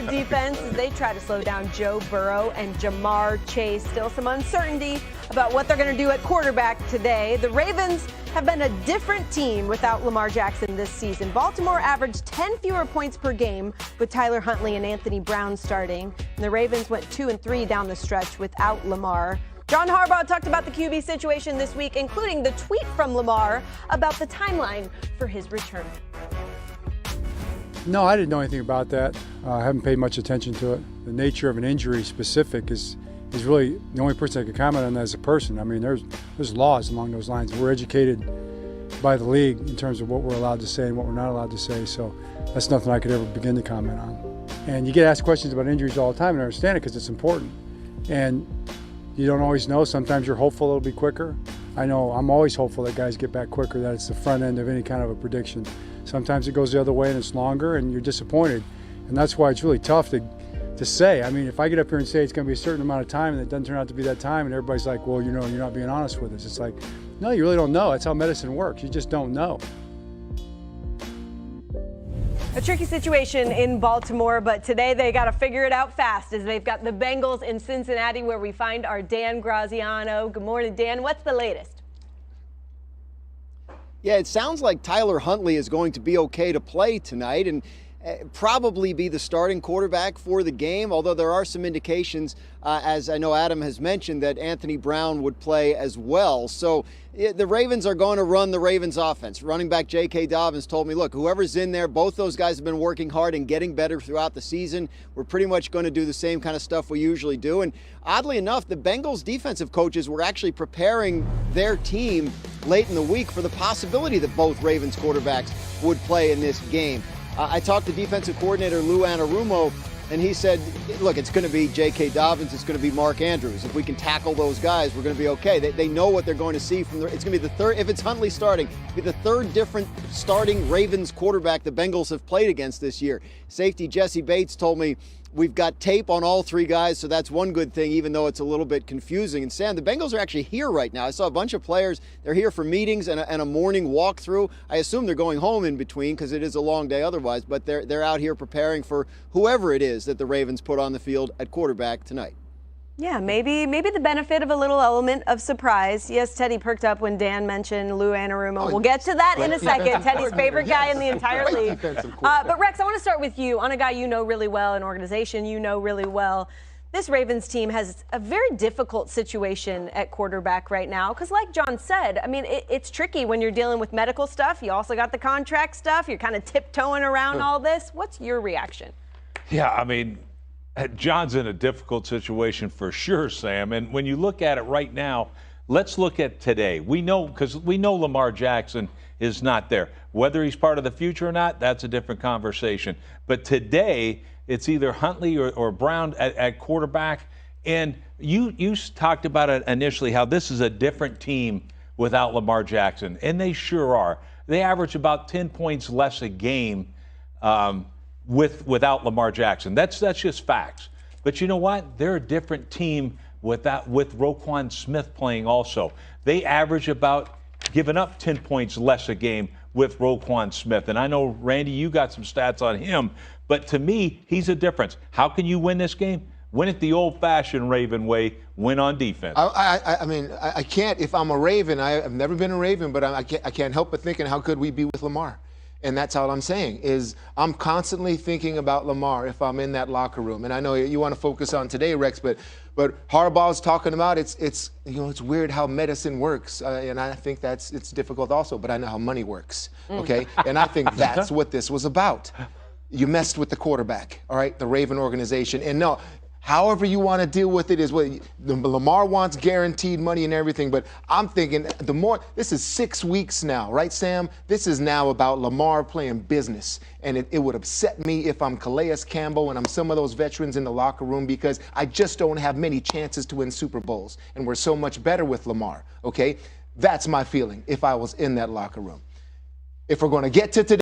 Defense as they try to slow down Joe Burrow and Jamar Chase. Still some uncertainty about what they're going to do at quarterback today. The Ravens have been a different team without Lamar Jackson this season. Baltimore averaged 10 fewer points per game with Tyler Huntley and Anthony Brown starting. And the Ravens went 2-3 down the stretch without Lamar. John Harbaugh talked about the QB situation this week, including the tweet from Lamar about the timeline for his return. No, I didn't know anything about that. I haven't paid much attention to it. The nature of an injury specific is really the only person I could comment on that as a person. I mean, there's laws along those lines. We're educated by the league in terms of what we're allowed to say and what we're not allowed to say, so that's nothing I could ever begin to comment on. And you get asked questions about injuries all the time, and I understand it because it's important. And you don't always know. Sometimes you're hopeful it'll be quicker. I know I'm always hopeful that guys get back quicker, that it's the front end of any kind of a prediction. Sometimes it goes the other way and it's longer and you're disappointed. And that's why it's really tough to say. I mean, if I get up here and say it's going to be a certain amount of time and it doesn't turn out to be that time and everybody's like, well, you know, you're not being honest with us. It's like, no, you really don't know. That's how medicine works. You just don't know. A tricky situation in Baltimore, but today they got to figure it out fast as they've got the Bengals in Cincinnati, where we find our Dan Graziano. Good morning, Dan. What's the latest? Yeah, it sounds like Tyler Huntley is going to be okay to play tonight and probably be the starting quarterback for the game, although there are some indications, as I know Adam has mentioned, that Anthony Brown would play as well. So the Ravens are going to run the Ravens offense. Running back J.K. Dobbins told me, look, whoever's in there, both those guys have been working hard and getting better throughout the season. We're pretty much going to do the same kind of stuff we usually do. And oddly enough, the Bengals defensive coaches were actually preparing their team late in the week for the possibility that both Ravens quarterbacks would play in this game. I talked to defensive coordinator Lou Anarumo, and he said, look, it's going to be J.K. Dobbins, it's going to be Mark Andrews. If we can tackle those guys, we're going to be okay. They know what they're going to see from it's going to be the third, if it's Huntley starting, it'll be the third different starting Ravens quarterback the Bengals have played against this year. Safety Jesse Bates told me, we've got tape on all three guys, so that's one good thing, even though it's a little bit confusing. And Sam, the Bengals are actually here right now. I saw a bunch of players. They're here for meetings and a morning walkthrough. I assume they're going home in between because it is a long day otherwise, but they're out here preparing for whoever it is that the Ravens put on the field at quarterback tonight. Yeah, maybe the benefit of a little element of surprise. Yes, Teddy perked up when Dan mentioned Lou Anarumo. We'll get to that in a second. Teddy's favorite guy in the entire league. But Rex, I want to start with you on a guy you know really well, an organization you know really well. This Ravens team has a very difficult situation at quarterback right now because, like John said, I mean, it's tricky when you're dealing with medical stuff. You also got the contract stuff. You're kind of tiptoeing around all this. What's your reaction? Yeah, I mean, John's in a difficult situation for sure, Sam. And when you look at it right now, let's look at today. We know, because we know Lamar Jackson is not there. Whether he's part of the future or not, that's a different conversation. But today, it's either Huntley or Brown at quarterback. And you talked about it initially, how this is a different team without Lamar Jackson. And they sure are. They average about 10 points less a game without Lamar Jackson. That's just facts. But you know what? They're a different team with Roquan Smith playing also. They average about giving up 10 points less a game with Roquan Smith. And I know, Randy, you got some stats on him. But to me, he's a difference. How can you win this game? Win it the old-fashioned Raven way, win on defense. I mean, I can't. If I'm a Raven, I've never been a Raven, but I can't help but thinking, how could we be with Lamar? And that's all I'm saying is I'm constantly thinking about Lamar if I'm in that locker room. And I know you want to focus on today, Rex, but Harbaugh's talking about it's weird how medicine works, and I think it's difficult also. But I know how money works, okay? And I think that's what this was about. You messed with the quarterback, all right? The Raven organization, and no. However you want to deal with it is what Lamar wants, guaranteed money and everything. But I'm thinking this is 6 weeks now, right, Sam? This is now about Lamar playing business. And it would upset me if I'm Calais Campbell and I'm some of those veterans in the locker room because I just don't have many chances to win Super Bowls. And we're so much better with Lamar, okay? That's my feeling if I was in that locker room. If we're going to get to today.